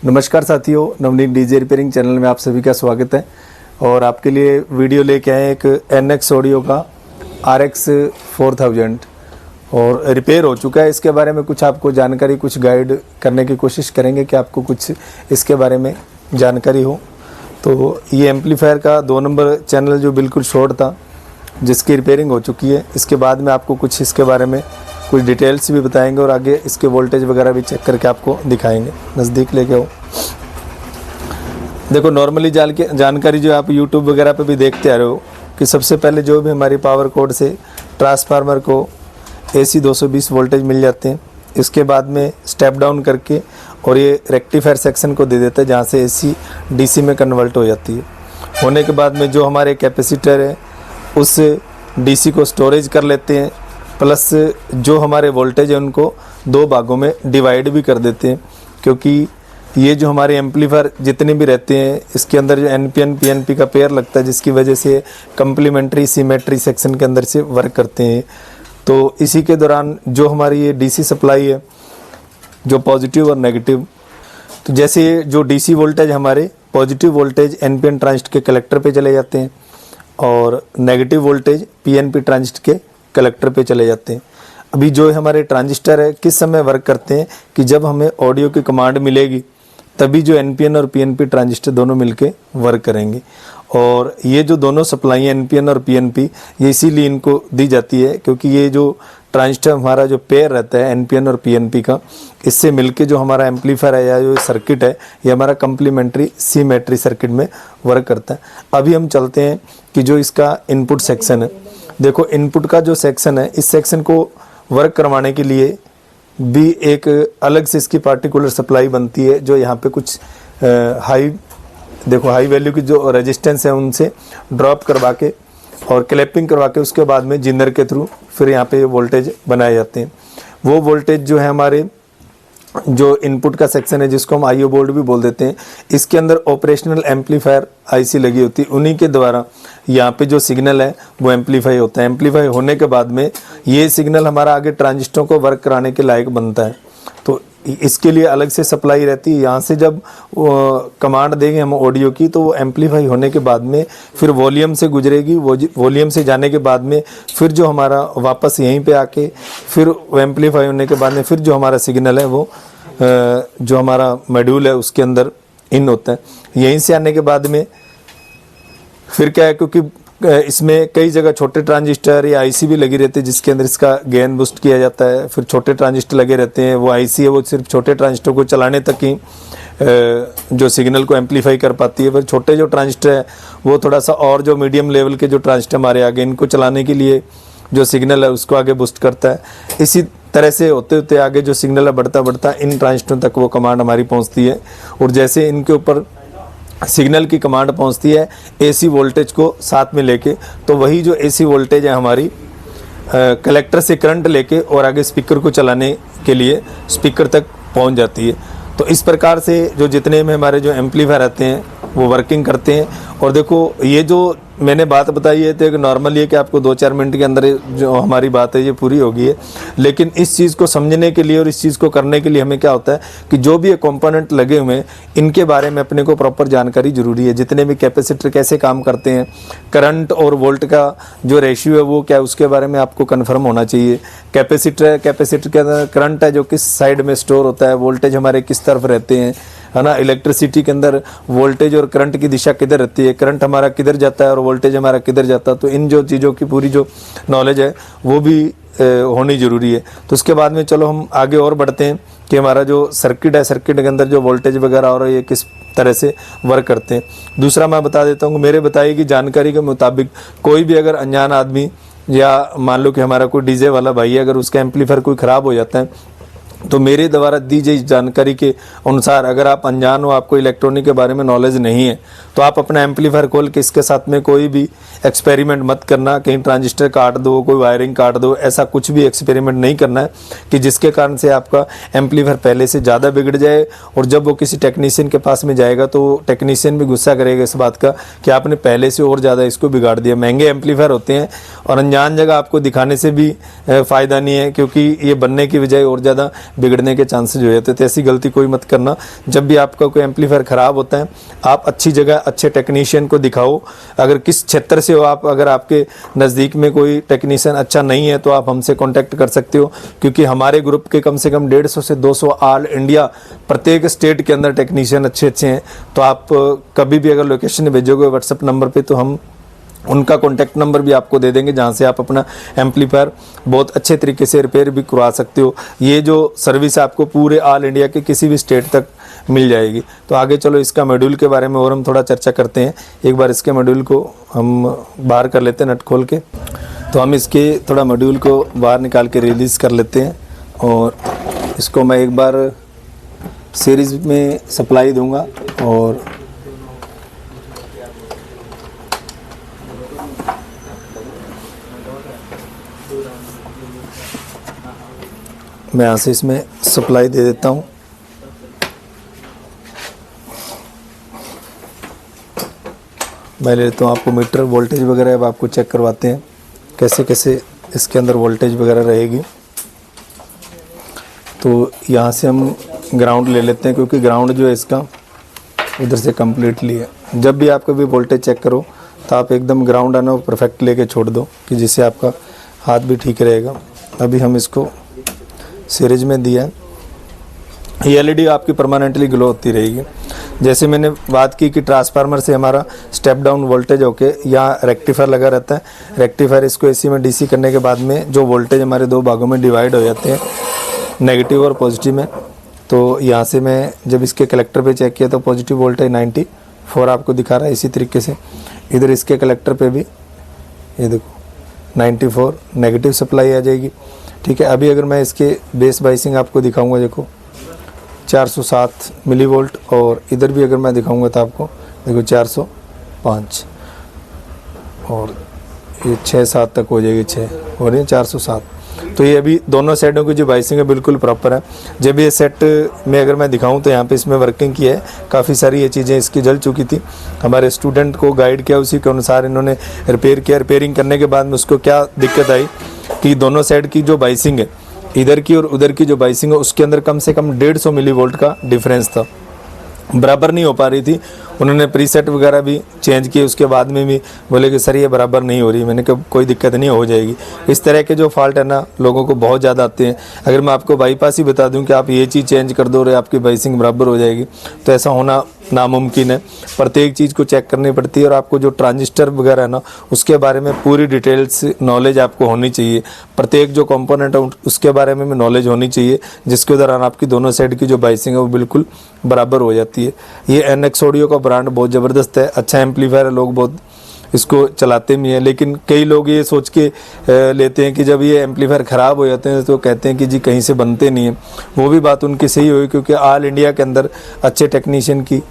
नमस्कार साथियों, Navneet DJ repairing channel में आप सभी का स्वागत है। और आपके लिए वीडियो लेके आए एक NX ऑडियो का RX 4000 और रिपेयर हो चुका है। इसके बारे में कुछ आपको जानकारी, कुछ गाइड करने की कोशिश करेंगे कि आपको कुछ इसके बारे में जानकारी हो। तो ये एम्पलीफायर का 2 नंबर चैनल जो बिल्कुल शॉर्ट था, जिसकी रिपेयरिंग हो चुकी है। इसके बाद में आपको कुछ इसके बारे में कुछ डिटेल्स भी बताएंगे और आगे इसके वोल्टेज वगैरह भी चेक करके आपको दिखाएंगे। नज़दीक लेके आओ। देखो, नॉर्मली जानकारी जो आप यूट्यूब वगैरह पे भी देखते आ रहे हो कि सबसे पहले जो भी हमारी पावर कोड से ट्रांसफार्मर को AC 220 वोल्टेज मिल जाते हैं। इसके बाद में स्टेप डाउन करके और ये रेक्टिफायर सेक्शन को दे देता है, जहाँ से AC DC में कन्वर्ट हो जाती है। होने के बाद में जो हमारे कैपेसिटर है उस DC को स्टोरेज कर लेते हैं, प्लस जो हमारे वोल्टेज है उनको 2 भागों में डिवाइड भी कर देते हैं। क्योंकि ये जो हमारे एम्पलीफायर जितने भी रहते हैं, इसके अंदर जो NPN PNP का पेयर लगता है, जिसकी वजह से कम्प्लीमेंट्री सिमेट्री सेक्शन के अंदर से वर्क करते हैं। तो इसी के दौरान जो हमारी ये DC सप्लाई है, जो पॉजिटिव और नेगेटिव, तो जैसे जो DC वोल्टेज हमारे पॉजिटिव वोल्टेज NPN ट्रांजिस्टर के कलेक्टर पे चले जाते हैं और नेगेटिव वोल्टेज PNP ट्रांजिस्टर के कलेक्टर पे चले जाते हैं। अभी जो हमारे ट्रांजिस्टर है किस समय वर्क करते हैं कि जब हमें ऑडियो की कमांड मिलेगी तभी जो NPN और PNP ट्रांजिस्टर दोनों मिलके वर्क करेंगे। और ये जो दोनों सप्लाई NPN और PNP, ये इसीलिए इनको दी जाती है क्योंकि ये जो ट्रांजिस्टर हमारा जो पेयर रहता है NPN और PNP का, इससे मिलके जो हमारा एम्पलीफायर है या जो सर्किट है, ये हमारा कम्प्लीमेंट्री सिमेट्री सर्किट में वर्क करता है। अभी हम चलते हैं कि जो इसका इनपुट सेक्शन है। देखो, इनपुट का जो सेक्शन है, इस सेक्शन को वर्क करवाने के लिए भी एक अलग से इसकी पार्टिकुलर सप्लाई बनती है, जो यहाँ पे कुछ हाई वैल्यू की जो रेजिस्टेंस है उनसे ड्रॉप करवा के और क्लैपिंग करवा के उसके बाद में जिनर के थ्रू फिर यहाँ पे वोल्टेज बनाए जाते हैं। वो वोल्टेज जो है हमारे जो इनपुट का सेक्शन है, जिसको हम IO बोर्ड भी बोल देते हैं, इसके अंदर ऑपरेशनल एम्पलीफायर IC लगी होती है। उन्हीं के द्वारा यहाँ पे जो सिग्नल है वो एम्पलीफाई होता है। एम्पलीफाई होने के बाद में ये सिग्नल हमारा आगे ट्रांजिस्टरों को वर्क कराने के लायक बनता है। तो इसके लिए अलग से सप्लाई रहती है। यहाँ से जब कमांड देंगे हम ऑडियो की, तो वो एम्पलीफाई होने के बाद में फिर वॉल्यूम से गुजरेगी। वॉल्यूम से जाने के बाद में फिर जो हमारा वापस यहीं पे आके फिर एम्पलीफाई होने के बाद में फिर जो हमारा सिग्नल है वो जो हमारा मॉड्यूल है उसके अंदर इन होता है। यहीं से आने के बाद में फिर क्या है, क्योंकि इसमें कई जगह छोटे ट्रांजिस्टर या IC भी लगी रहती है, जिसके अंदर इसका गेन बूस्ट किया जाता है। फिर छोटे ट्रांजिस्टर लगे रहते हैं, वो IC है वो सिर्फ छोटे ट्रांजिस्टर को चलाने तक ही जो सिग्नल को एम्पलीफाई कर पाती है। फिर छोटे जो ट्रांजिस्टर है वो थोड़ा सा और जो मीडियम लेवल के जो ट्रांजिस्टर हमारे आगे, इनको चलाने के लिए जो सिग्नल है उसको आगे बूस्ट करता है। इसी तरह से होते होते आगे जो सिग्नल है बढ़ता बढ़ता इन ट्रांजिस्टरों तक वो कमांड हमारी पहुंचती है। और जैसे इनके ऊपर सिग्नल की कमांड पहुंचती है AC वोल्टेज को साथ में लेके, तो वही जो AC वोल्टेज है हमारी कलेक्टर से करंट लेके और आगे स्पीकर को चलाने के लिए स्पीकर तक पहुंच जाती है। तो इस प्रकार से जो जितने में हमारे जो एम्पलीफायर आते हैं वो वर्किंग करते हैं। और देखो, ये जो मैंने बात बताई है तो नॉर्मली है कि आपको 2-4 मिनट के अंदर जो हमारी बात है ये पूरी होगी है। लेकिन इस चीज़ को समझने के लिए और इस चीज़ को करने के लिए हमें क्या होता है कि जो भी ये कंपोनेंट लगे हुए हैं इनके बारे में अपने को प्रॉपर जानकारी जरूरी है। जितने भी कैपेसिटर कैसे काम करते हैं, करंट और वोल्ट का जो रेशियो है वो क्या है, उसके बारे में आपको कन्फर्म होना चाहिए। कैपेसिटर के अंदर करंट है जो किस साइड में स्टोर होता है, वोल्टेज हमारे किस तरफ रहते हैं, है ना। इलेक्ट्रिसिटी के अंदर वोल्टेज और करंट की दिशा किधर रहती है, करंट हमारा किधर जाता है और वोल्टेज हमारा किधर जाता है। तो इन जो चीज़ों की पूरी जो नॉलेज है वो भी होनी ज़रूरी है। तो उसके बाद में चलो हम आगे और बढ़ते हैं कि हमारा जो सर्किट है, सर्किट के अंदर जो वोल्टेज वगैरह और ये किस तरह से वर्क करते हैं। दूसरा मैं बता देता हूँ, मेरे बताई गई जानकारी के मुताबिक कोई भी अगर अनजान आदमी या मान लो कि हमारा कोई DJ वाला भाई है, अगर उसका एम्पलीफायर कोई ख़राब हो जाता है, तो मेरे द्वारा दी गई जानकारी के अनुसार अगर आप अनजान हो, आपको इलेक्ट्रॉनिक के बारे में नॉलेज नहीं है, तो आप अपना एम्पलीफायर खोल के इसके साथ में कोई भी एक्सपेरिमेंट मत करना। कहीं ट्रांजिस्टर काट दो, कोई वायरिंग काट दो, ऐसा कुछ भी एक्सपेरिमेंट नहीं करना है कि जिसके कारण से आपका एम्पलीफायर पहले से ज़्यादा बिगड़ जाए। और जब वो किसी टेक्नीशियन के पास में जाएगा तो टेक्नीशियन भी गुस्सा करेगा इस बात का कि आपने पहले से और ज़्यादा इसको बिगाड़ दिया। महंगे एम्पलीफायर होते हैं और अनजान जगह आपको दिखाने से भी फ़ायदा नहीं है, क्योंकि ये बनने की बजाय और ज़्यादा बिगड़ने के चांसेस हो जाते हैं। तो ऐसी गलती कोई मत करना। जब भी आपका कोई एम्पलीफायर ख़राब होता है, आप अच्छी जगह अच्छे टेक्नीशियन को दिखाओ। अगर किस क्षेत्र से हो आप, अगर आपके नज़दीक में कोई टेक्नीशियन अच्छा नहीं है तो आप हमसे कॉन्टैक्ट कर सकते हो, क्योंकि हमारे ग्रुप के कम से कम 150 से 200 ऑल इंडिया प्रत्येक स्टेट के अंदर टेक्नीशियन अच्छे अच्छे हैं। तो आप कभी भी अगर लोकेशन भेजोगे व्हाट्सएप नंबर पे, तो हम उनका कॉन्टैक्ट नंबर भी आपको दे देंगे, जहाँ से आप अपना एम्पलीफायर बहुत अच्छे तरीके से रिपेयर भी करवा सकते हो। ये जो सर्विस आपको पूरे ऑल इंडिया के किसी भी स्टेट तक मिल जाएगी। तो आगे चलो इसका मॉड्यूल के बारे में और हम थोड़ा चर्चा करते हैं। एक बार इसके मॉड्यूल को हम बाहर कर लेते हैं नट खोल के। तो हम इसके थोड़ा मॉड्यूल को बाहर निकाल के रिलीज़ कर लेते हैं और इसको मैं एक बार सीरीज़ में सप्लाई दूंगा और मैं यहाँ से इसमें सप्लाई दे देता हूँ। मैं ले लेता हूँ आपको मीटर वोल्टेज वगैरह अब आपको चेक करवाते हैं कैसे कैसे इसके अंदर वोल्टेज वगैरह रहेगी। तो यहाँ से हम ग्राउंड ले लेते हैं, क्योंकि ग्राउंड जो है इसका इधर से कम्प्लीटली है। जब भी आप कभी वोल्टेज चेक करो तो आप एकदम ग्राउंड आना परफेक्ट लेके छोड़ दो, कि जिससे आपका हाथ भी ठीक रहेगा। अभी हम इसको सीरीज में दिया है। ये एलईडी आपकी परमानेंटली ग्लो होती रहेगी। जैसे मैंने बात की कि ट्रांसफार्मर से हमारा स्टेप डाउन वोल्टेज होके यहाँ रेक्टिफायर लगा रहता है। रेक्टिफायर इसको एसी में डीसी करने के बाद में जो वोल्टेज हमारे दो भागों में डिवाइड हो जाते हैं, नेगेटिव और पॉजिटिव में। तो यहाँ से मैं जब इसके कलेक्टर पे चेक किया तो पॉजिटिव वोल्टेज 94 आपको दिखा रहा है। इसी तरीके से इधर इसके कलेक्टर पे भी ये देखो 94 नेगेटिव सप्लाई आ जाएगी। ठीक है, अभी अगर मैं इसके बेस बाइसिंग आपको दिखाऊंगा, देखो 407 मिली वोल्ट, और इधर भी अगर मैं दिखाऊंगा तो आपको देखो 405 और ये 6-7 तक हो जाएगी, 6 हो रही है 407। तो ये अभी दोनों साइडों की जो बाइसिंग है बिल्कुल प्रॉपर है। जब ये सेट में अगर मैं दिखाऊं तो यहाँ पे इसमें वर्किंग की है, काफ़ी सारी ये चीज़ें इसकी जल चुकी थी। हमारे स्टूडेंट को गाइड किया, उसी के अनुसार इन्होंने रिपेयर किया। रिपेयरिंग करने के बाद में उसको क्या दिक्कत आई कि दोनों साइड की जो बाइसिंग है, इधर की और उधर की जो बाइसिंग है, उसके अंदर कम से कम 150 मिली वोल्ट का डिफरेंस था, बराबर नहीं हो पा रही थी। उन्होंने प्रीसेट वगैरह भी चेंज किए, उसके बाद में भी बोले कि सर ये बराबर नहीं हो रही। मैंने कहा कोई दिक्कत नहीं, हो जाएगी। इस तरह के जो फॉल्ट है ना लोगों को बहुत ज़्यादा आते हैं। अगर मैं आपको बाईपास ही बता दूं कि आप ये चीज़ चेंज कर दो और आपकी बाइसिंग बराबर हो जाएगी, तो ऐसा होना नामुमकिन है। प्रत्येक चीज़ को चेक करनी पड़ती है और आपको जो ट्रांजिस्टर वगैरह है ना उसके बारे में पूरी डिटेल्स नॉलेज आपको होनी चाहिए। प्रत्येक जो कंपोनेंट है उसके बारे में नॉलेज होनी चाहिए, जिसके दौरान आपकी दोनों साइड की जो बाइसिंग है वो बिल्कुल बराबर हो जाती है। ये एनएक्स ऑडियो का ब्रांड बहुत ज़बरदस्त है, अच्छा एम्पलीफायर है, लोग बहुत इसको चलाते भी हैं। लेकिन कई लोग ये सोच के लेते हैं कि जब ये एम्पलीफायर ख़राब हो जाते हैं तो कहते हैं कि जी कहीं से बनते नहीं हैं। वो भी बात उनकी सही हुई, क्योंकि ऑल इंडिया के अंदर अच्छे टेक्नीशियन की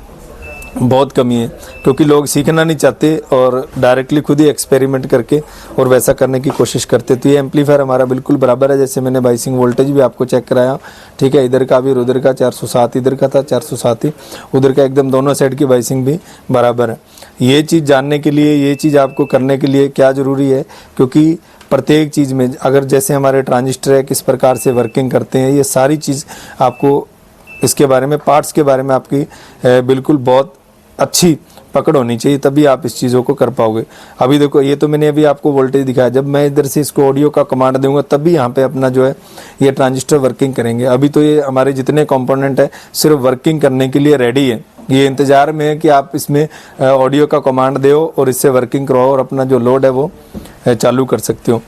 बहुत कमी है, क्योंकि लोग सीखना नहीं चाहते और डायरेक्टली खुद ही एक्सपेरिमेंट करके और वैसा करने की कोशिश करते। तो ये एम्पलीफायर हमारा बिल्कुल बराबर है। जैसे मैंने बाइसिंग वोल्टेज भी आपको चेक कराया, ठीक है, इधर का भी और उधर का 407 इधर का था, 407 ही उधर का, एकदम दोनों साइड की बाइसिंग भी बराबर है। ये चीज़ जानने के लिए, ये चीज़ आपको करने के लिए क्या ज़रूरी है, क्योंकि प्रत्येक चीज़ में अगर जैसे हमारे ट्रांजिस्टर है किस प्रकार से वर्किंग करते हैं, ये सारी चीज़ आपको इसके बारे में, पार्ट्स के बारे में आपकी बिल्कुल बहुत अच्छी पकड़ होनी चाहिए, तभी आप इस चीज़ों को कर पाओगे। अभी देखो ये तो मैंने अभी आपको वोल्टेज दिखाया, जब मैं इधर से इसको ऑडियो का कमांड दूंगा तभी यहाँ पे अपना जो है ये ट्रांजिस्टर वर्किंग करेंगे। अभी तो ये हमारे जितने कंपोनेंट है सिर्फ वर्किंग करने के लिए रेडी है, ये इंतज़ार में है कि आप इसमें ऑडियो का कमांड दो और इससे वर्किंग करवाओ और अपना जो लोड है वो चालू कर सकते हो।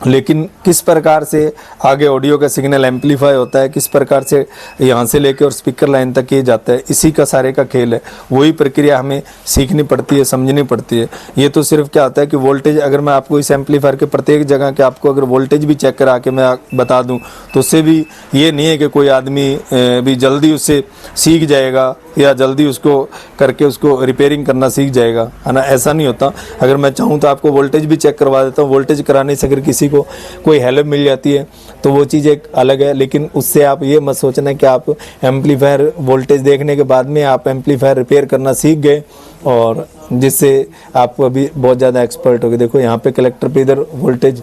लेकिन किस प्रकार से आगे ऑडियो का सिग्नल एम्पलीफाई होता है, किस प्रकार से यहाँ से लेके और स्पीकर लाइन तक ये जाता है, इसी का सारे का खेल है। वही प्रक्रिया हमें सीखनी पड़ती है, समझनी पड़ती है। ये तो सिर्फ क्या होता है कि वोल्टेज, अगर मैं आपको इस एम्पलीफायर के प्रत्येक जगह के आपको अगर वोल्टेज भी चेक करा के मैं बता दूँ तो उससे भी ये नहीं है कि कोई आदमी भी जल्दी उससे सीख जाएगा या जल्दी उसको करके उसको रिपेयरिंग करना सीख जाएगा, है ना। ऐसा नहीं होता। अगर मैं चाहूँ तो आपको वोल्टेज भी चेक करवा देता हूँ। वोल्टेज कराने से अगर किसी को कोई हेल्प मिल जाती है तो वो चीज़ एक अलग है, लेकिन उससे आप ये मत सोचना कि आप एम्पलीफायर वोल्टेज देखने के बाद में आप एम्पलीफायर रिपेयर करना सीख गए और जिससे आप अभी बहुत ज़्यादा एक्सपर्ट हो गए। देखो यहाँ पे कलेक्टर पे इधर वोल्टेज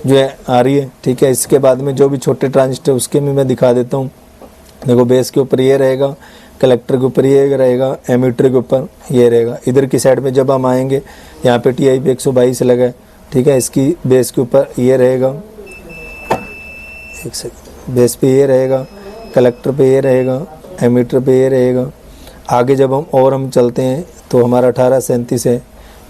जो है आ रही है, ठीक है। इसके बाद में जो भी छोटे ट्रांजिस्टर उसके में मैं दिखा देता हूँ। देखो बेस के ऊपर ये रहेगा, कलेक्टर के ऊपर ये रहेगा, एमीटर के ऊपर ये रहेगा। इधर की साइड में जब हम आएंगे यहाँ पे TIP 122 लगा है, ठीक है। इसकी बेस के ऊपर ये रहेगा, एक सेकंड, बेस पे ये रहेगा, कलेक्टर पे ये रहेगा, एमीटर पे ये रहेगा। आगे जब हम चलते हैं तो हमारा 1837 है,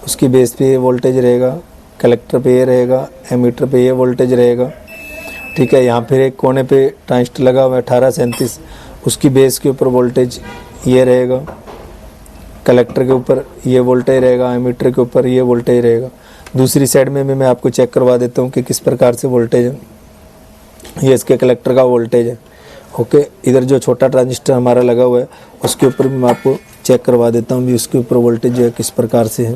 उसकी बेस पे ये वोल्टेज रहेगा, कलेक्टर पे ये रहेगा, एमीटर पे ये वोल्टेज रहेगा, ठीक है। यहाँ फिर एक कोने पे ट्रांजिस्टर लगा हुआ है 1837, उसकी बेस के ऊपर वोल्टेज ये रहेगा, कलेक्टर के ऊपर ये वोल्टेज रहेगा, एमीटर के ऊपर ये वोल्टेज रहेगा। दूसरी साइड में मैं आपको चेक करवा देता हूँ कि किस प्रकार से वोल्टेज है। ये इसके कलेक्टर का वोल्टेज है, ओके। इधर जो छोटा ट्रांजिस्टर हमारा लगा हुआ है उसके ऊपर भी मैं आपको चेक करवा देता हूँ भी उसके ऊपर वोल्टेज जो है किस प्रकार से है।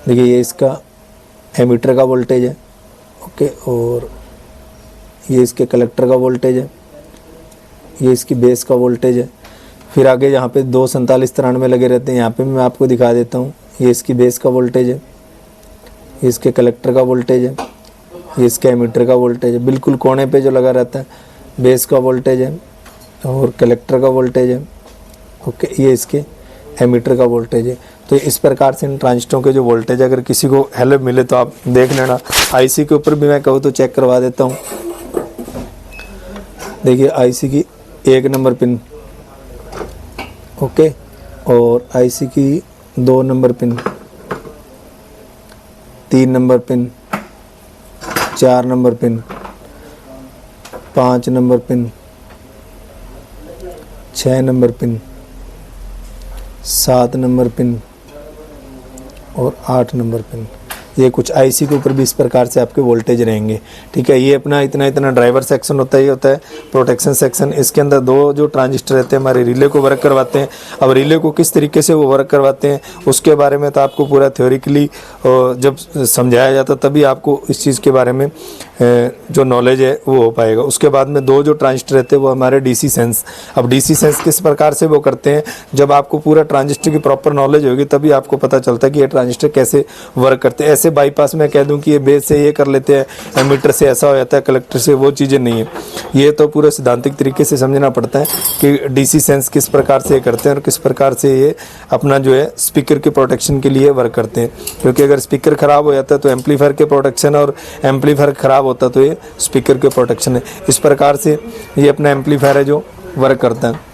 देखिए ये इसका एमीटर का वोल्टेज है, ओके। और ये इसके कलेक्टर का वोल्टेज है, ये इसकी बेस का वोल्टेज है। फिर आगे यहाँ पे 24793 लगे रहते हैं, यहाँ पे मैं आपको दिखा देता हूँ। ये इसकी बेस का वोल्टेज है, ये इसके कलेक्टर का वोल्टेज है, ये इसके एमीटर का वोल्टेज है। बिल्कुल कोने पे जो लगा रहता है बेस का वोल्टेज है और कलेक्टर का वोल्टेज है, ओके। ये इसके एमीटर का वोल्टेज है। तो इस प्रकार से इन ट्रांजिस्टरों के जो वोल्टेज, अगर किसी को हेल्प मिले तो आप देख लेना। IC के ऊपर भी मैं कहूँ तो चेक करवा देता हूँ। देखिए IC की 1 नंबर पिन, ओके, और IC की 2 number pin, 3 number pin, 4 number pin, 5 number pin, 6 number pin, 7 number pin और 8 नंबर पिन। ये कुछ IC के ऊपर भी इस प्रकार से आपके वोल्टेज रहेंगे, ठीक है। ये अपना इतना ड्राइवर सेक्शन होता है, ये होता है प्रोटेक्शन सेक्शन। इसके अंदर 2 जो ट्रांजिस्टर रहते हैं हमारे रिले को वर्क करवाते हैं। अब रिले को किस तरीके से वो वर्क करवाते हैं उसके बारे में तो आपको पूरा थ्योरिकली जब समझाया जाता तभी आपको इस चीज़ के बारे में जो नॉलेज है वो हो पाएगा। उसके बाद में 2 जो ट्रांजिस्टर रहते हैं वो हमारे DC सेंस। अब DC सेंस किस प्रकार से वो करते हैं, जब आपको पूरा ट्रांजिस्टर की प्रॉपर नॉलेज होगी तभी आपको पता चलता है कि ये ट्रांजिस्टर कैसे वर्क करते हैं। ऐसे बाईपास में कह दूं कि ये बेस से ये कर लेते हैं, एमीटर से ऐसा हो जाता है, कलेक्टर से, वो चीज़ें नहीं है। ये तो पूरे सिद्धांतिक तरीके से समझना पड़ता है कि DC सेंस किस प्रकार से ये करते हैं और किस प्रकार से ये अपना जो है स्पीकर के प्रोटेक्शन के लिए वर्क करते हैं। क्योंकि अगर स्पीकर ख़राब हो जाता है तो एम्पलीफायर के प्रोटेक्शन, और एम्पलीफायर ख़राब होता तो ये स्पीकर के प्रोटेक्शन है। इस प्रकार से ये अपना एम्पलीफायर है जो वर्क करता है।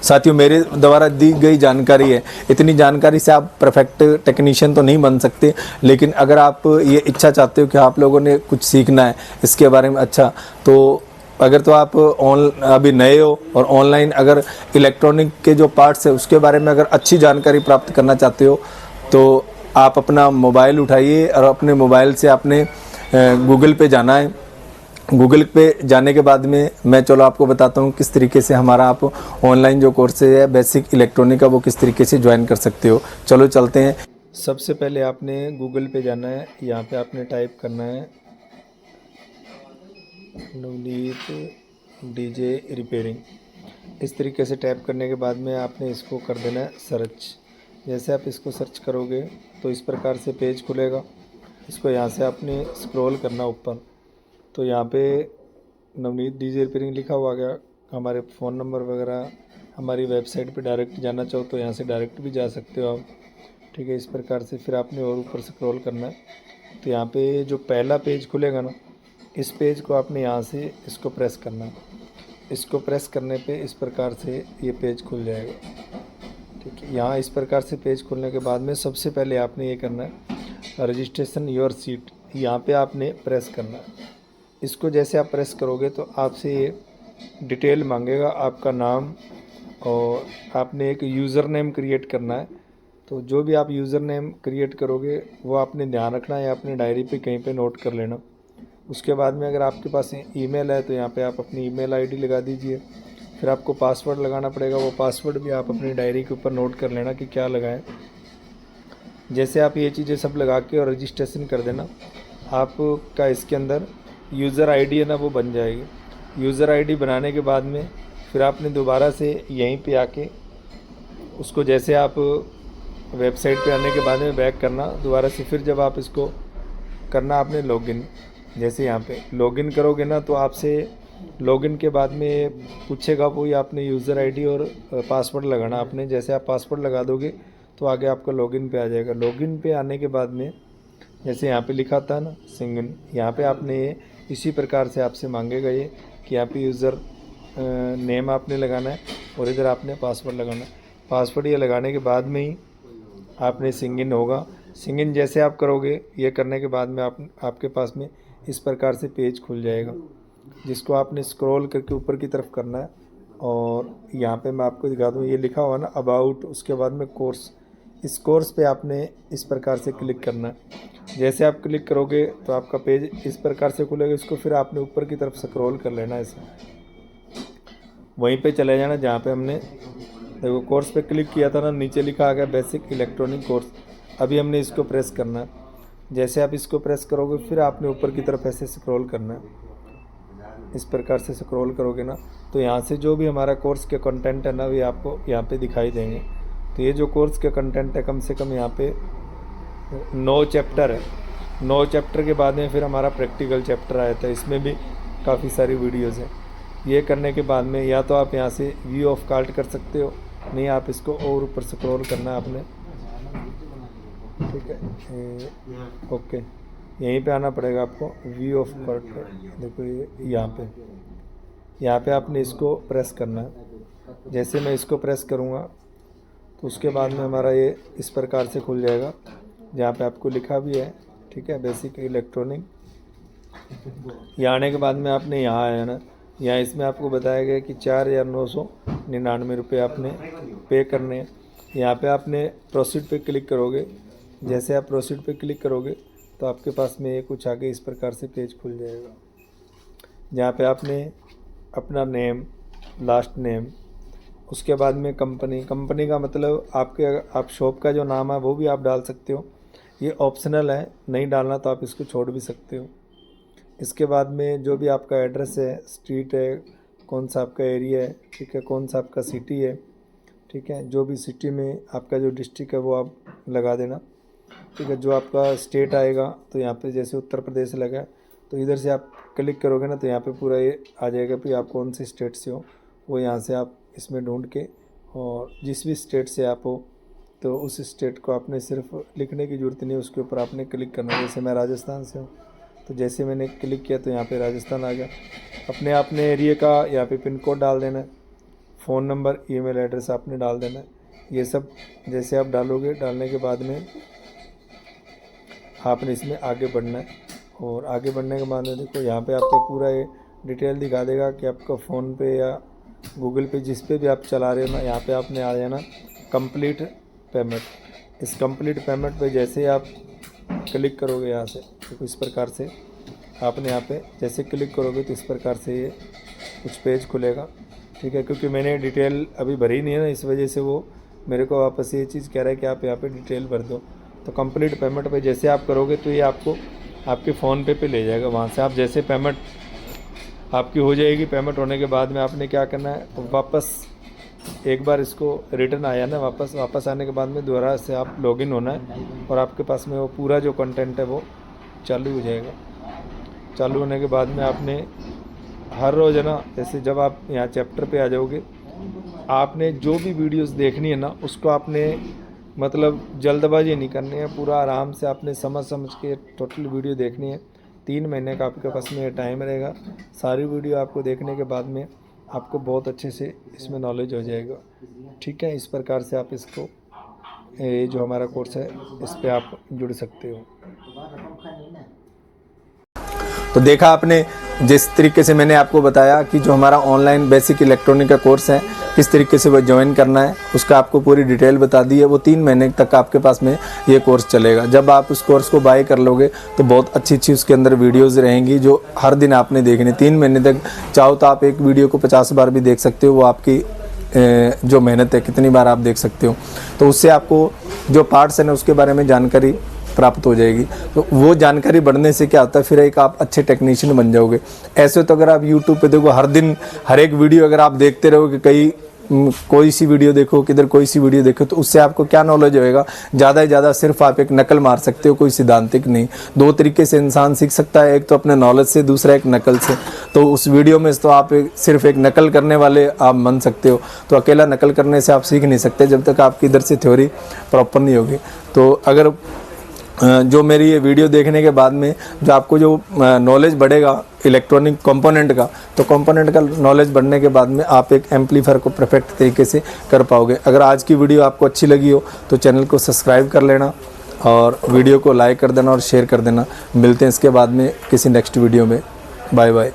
साथियों, मेरे द्वारा दी गई जानकारी है, इतनी जानकारी से आप परफेक्ट टेक्नीशियन तो नहीं बन सकते, लेकिन अगर आप ये इच्छा चाहते हो कि आप लोगों ने कुछ सीखना है इसके बारे में, अच्छा, तो अगर तो आप अभी नए हो और ऑनलाइन अगर इलेक्ट्रॉनिक के जो पार्ट्स है उसके बारे में अगर अच्छी जानकारी प्राप्त करना चाहते हो तो आप अपना मोबाइल उठाइए और अपने मोबाइल से आपने गूगल पे जाना है। गूगल पे जाने के बाद में मैं चलो आपको बताता हूँ किस तरीके से हमारा आप ऑनलाइन जो कोर्स है बेसिक इलेक्ट्रॉनिक का वो किस तरीके से ज्वाइन कर सकते हो। चलो चलते हैं। सबसे पहले आपने गूगल पे जाना है, यहाँ पे आपने टाइप करना है नवनीत DJ रिपेयरिंग। इस तरीके से टाइप करने के बाद में आपने इसको कर देना है सर्च। जैसे आप इसको सर्च करोगे तो इस प्रकार से पेज खुलेगा। इसको यहाँ से आपने स्क्रॉल करना ऊपर, तो यहाँ पे नवनीत DJ रिपेयरिंग लिखा हुआ गया। हमारे फ़ोन नंबर वगैरह, हमारी वेबसाइट पे डायरेक्ट जाना चाहो तो यहाँ से डायरेक्ट भी जा सकते हो आप, ठीक है। इस प्रकार से फिर आपने और ऊपर स्क्रॉल करना है, तो यहाँ पे जो पहला पेज खुलेगा ना, इस पेज को आपने यहाँ से इसको प्रेस करना है। इसको प्रेस करने पे इस प्रकार से ये पेज खुल जाएगा, ठीक है। यहाँ इस प्रकार से पेज खुलने के बाद में सबसे पहले आपने ये करना है रजिस्ट्रेशन योर सीट, यहाँ पे आपने प्रेस करना है। इसको जैसे आप प्रेस करोगे तो आपसे ये डिटेल मांगेगा, आपका नाम, और आपने एक यूज़र नेम क्रिएट करना है। तो जो भी आप यूज़र नेम क्रिएट करोगे वो आपने ध्यान रखना है, अपनी डायरी पे कहीं पे नोट कर लेना। उसके बाद में अगर आपके पास ईमेल है तो यहाँ पे आप अपनी ईमेल आईडी लगा दीजिए। फिर आपको पासवर्ड लगाना पड़ेगा। वो पासवर्ड भी आप अपनी डायरी के ऊपर नोट कर लेना कि क्या लगाएं। जैसे आप ये चीज़ें सब लगा के और रजिस्ट्रेशन कर देना, आपका इसके अंदर यूज़र आईडी है ना वो बन जाएगी। यूज़र आईडी बनाने के बाद में फिर आपने दोबारा से यहीं पे आके उसको, जैसे आप वेबसाइट पे आने के बाद में बैक करना दोबारा से, फिर जब आप इसको करना आपने लॉगिन। जैसे यहाँ पे लॉगिन करोगे ना तो आपसे लॉगिन के बाद में पूछेगा वो, ये आपने यूज़र आईडी और पासवर्ड लगाना आपने। जैसे आप पासवर्ड लगा दोगे तो आगे आपका लॉगिन पे आ जाएगा। लॉगिन पे आने के बाद में जैसे यहाँ पे लिखा था ना सिंगन, यहाँ पे आपने ये इसी प्रकार से आपसे मांगेगा ये कि यहाँ पे यूज़र नेम आपने लगाना है और इधर आपने पासवर्ड लगाना है। पासवर्ड ये लगाने के बाद में ही आपने सिंगिन होगा। सिंगिन जैसे आप करोगे, ये करने के बाद में आपके पास में इस प्रकार से पेज खुल जाएगा, जिसको आपने स्क्रॉल करके ऊपर की तरफ करना है। और यहाँ पे मैं आपको दिखा दूँ, ये लिखा हुआ ना अबाउट, उसके बाद में कोर्स। इस कोर्स पे आपने इस प्रकार से क्लिक करना है। जैसे आप क्लिक करोगे तो आपका पेज इस प्रकार से खुलेगा। इसको फिर आपने ऊपर की तरफ स्क्रॉल कर लेना है, इसे वहीं पे चले जाना जहाँ पे हमने देखो कोर्स पे क्लिक किया था ना, नीचे लिखा आ गया बेसिक इलेक्ट्रॉनिक कोर्स। अभी हमने इसको प्रेस करना है। जैसे आप इसको प्रेस करोगे फिर आपने ऊपर की तरफ ऐसे स्क्रॉल करना है। इस प्रकार से स्क्रॉल करोगे ना तो यहाँ से जो भी हमारा कोर्स के कंटेंट है ना वो आपको यहाँ पे दिखाई देंगे। तो ये जो कोर्स के कंटेंट है कम से कम यहाँ पे 9 चैप्टर है। 9 चैप्टर के बाद में फिर हमारा प्रैक्टिकल चैप्टर आया था, इसमें भी काफ़ी सारी वीडियोज़ हैं। ये करने के बाद में या तो आप यहाँ से व्यू ऑफ कार्ट कर सकते हो, नहीं आप इसको और ऊपर स्क्रॉल करना है आपने, ठीक है। ओके, यहीं पे आना पड़ेगा आपको व्यू ऑफ कार्ट पे। देखो ये यहाँ पे आपने इसको प्रेस करना है। जैसे मैं इसको प्रेस करूँगा तो उसके बाद में हमारा ये इस प्रकार से खुल जाएगा, जहाँ पे आपको लिखा भी है, ठीक है, बेसिक इलेक्ट्रॉनिक। यहाँ आने के बाद में आपने यहाँ आया ना, यहाँ इसमें आपको बताया गया कि 4,999 रुपये आपने पे करने हैं। यहाँ पे आपने प्रोसीड पे क्लिक करोगे। जैसे आप प्रोसीड पे क्लिक करोगे तो आपके पास में ये कुछ आगे इस प्रकार से पेज खुल जाएगा, जहाँ पे आपने अपना नेम, लास्ट नेम, उसके बाद में कंपनी का मतलब आप शॉप का जो नाम है वो भी आप डाल सकते हो। ये ऑप्शनल है, नहीं डालना तो आप इसको छोड़ भी सकते हो। इसके बाद में जो भी आपका एड्रेस है, स्ट्रीट है, कौन सा आपका एरिया है, ठीक है, कौन सा आपका सिटी है, ठीक है, जो भी सिटी में आपका जो डिस्ट्रिक्ट है वो आप लगा देना, ठीक है। जो आपका स्टेट आएगा तो यहाँ पे जैसे उत्तर प्रदेश लगा तो इधर से आप क्लिक करोगे ना तो यहाँ पे पूरा ये आ जाएगा कि आप कौन से स्टेट से हो। वो यहाँ से आप इसमें ढूंढ के, और जिस भी स्टेट से आप हो तो उस स्टेट को आपने सिर्फ लिखने की ज़रूरत नहीं है, उसके ऊपर आपने क्लिक करना है। जैसे मैं राजस्थान से हूँ तो जैसे मैंने क्लिक किया तो यहाँ पे राजस्थान आ गया। अपने एरिया का यहाँ पे पिन कोड डाल देना है, फ़ोन नंबर, ईमेल एड्रेस आपने डाल देना है। ये सब जैसे आप डालोगे, डालने के बाद में आपने इसमें आगे बढ़ना है। और आगे बढ़ने के बाद में देखो यहाँ पे आपका पूरा ये डिटेल दिखा देगा कि आपका फ़ोन पे या गूगल पे जिस पे भी आप चला रहे हो ना, यहाँ पे आपने आ जाना कंप्लीट पेमेंट। इस कंप्लीट पेमेंट पे जैसे आप क्लिक करोगे यहाँ से तो इस प्रकार से आपने यहाँ पे जैसे क्लिक करोगे तो इस प्रकार से ये कुछ पेज खुलेगा, ठीक है। क्योंकि मैंने डिटेल अभी भरी नहीं है ना, इस वजह से वो मेरे को वापस ये चीज़ कह रहा है कि आप यहाँ पे डिटेल भर दो। तो कंप्लीट पेमेंट पे जैसे आप करोगे तो ये आपको आपके फ़ोन पे ले जाएगा। वहाँ से आप जैसे पेमेंट आपकी हो जाएगी, पेमेंट होने के बाद में आपने क्या करना है, वापस एक बार इसको रिटर्न आया ना, वापस आने के बाद में दोबारा से आप लॉगिन होना है और आपके पास में वो पूरा जो कंटेंट है वो चालू हो जाएगा। चालू होने के बाद में आपने हर रोज़ है ना, जैसे जब आप यहाँ चैप्टर पे आ जाओगे, आपने जो भी वीडियोस देखनी है ना उसको आपने मतलब जल्दबाजी नहीं करनी है, पूरा आराम से आपने समझ के टोटल वीडियो देखनी है। 3 महीने का आपके पास में टाइम रहेगा। सारी वीडियो आपको देखने के बाद में आपको बहुत अच्छे से इसमें नॉलेज हो जाएगा, ठीक है। इस प्रकार से आप इसको ये जो हमारा कोर्स है इस पे आप जुड़ सकते हो। तो देखा आपने जिस तरीके से मैंने आपको बताया कि जो हमारा ऑनलाइन बेसिक इलेक्ट्रॉनिक का कोर्स है किस तरीके से वो ज्वाइन करना है उसका आपको पूरी डिटेल बता दी है। वो 3 महीने तक आपके पास में ये कोर्स चलेगा। जब आप उस कोर्स को बाय कर लोगे तो बहुत अच्छी उसके अंदर वीडियोज़ रहेंगी जो हर दिन आपने देखनी। 3 महीने तक चाहो तो आप एक वीडियो को 50 बार भी देख सकते हो। वो आपकी जो मेहनत है कितनी बार आप देख सकते हो। तो उससे आपको जो पार्ट्स हैं ना उसके बारे में जानकारी प्राप्त हो जाएगी। तो वो जानकारी बढ़ने से क्या होता है, फिर एक आप अच्छे टेक्नीशियन बन जाओगे। ऐसे तो अगर आप यूट्यूब पे देखो हर दिन हर एक वीडियो अगर आप देखते रहोगे, कहीं कोई सी वीडियो देखो, किधर कोई सी वीडियो देखो, तो उससे आपको क्या नॉलेज होएगा? ज़्यादा से ज़्यादा सिर्फ आप एक नकल मार सकते हो, कोई सिद्धांतिक नहीं। 2 तरीके से इंसान सीख सकता है, एक तो अपने नॉलेज से, दूसरा एक नकल से। तो उस वीडियो में तो आप सिर्फ एक नकल करने वाले आप बन सकते हो। तो अकेला नकल करने से आप सीख नहीं सकते जब तक आपकी इधर से थ्योरी प्रॉपर नहीं होगी। तो अगर जो मेरी ये वीडियो देखने के बाद में जो आपको जो नॉलेज बढ़ेगा इलेक्ट्रॉनिक कंपोनेंट का, तो कंपोनेंट का नॉलेज बढ़ने के बाद में आप एक एम्पलीफायर को परफेक्ट तरीके से कर पाओगे। अगर आज की वीडियो आपको अच्छी लगी हो तो चैनल को सब्सक्राइब कर लेना और वीडियो को लाइक कर देना और शेयर कर देना। मिलते हैं इसके बाद में किसी नेक्स्ट वीडियो में। Bye bye.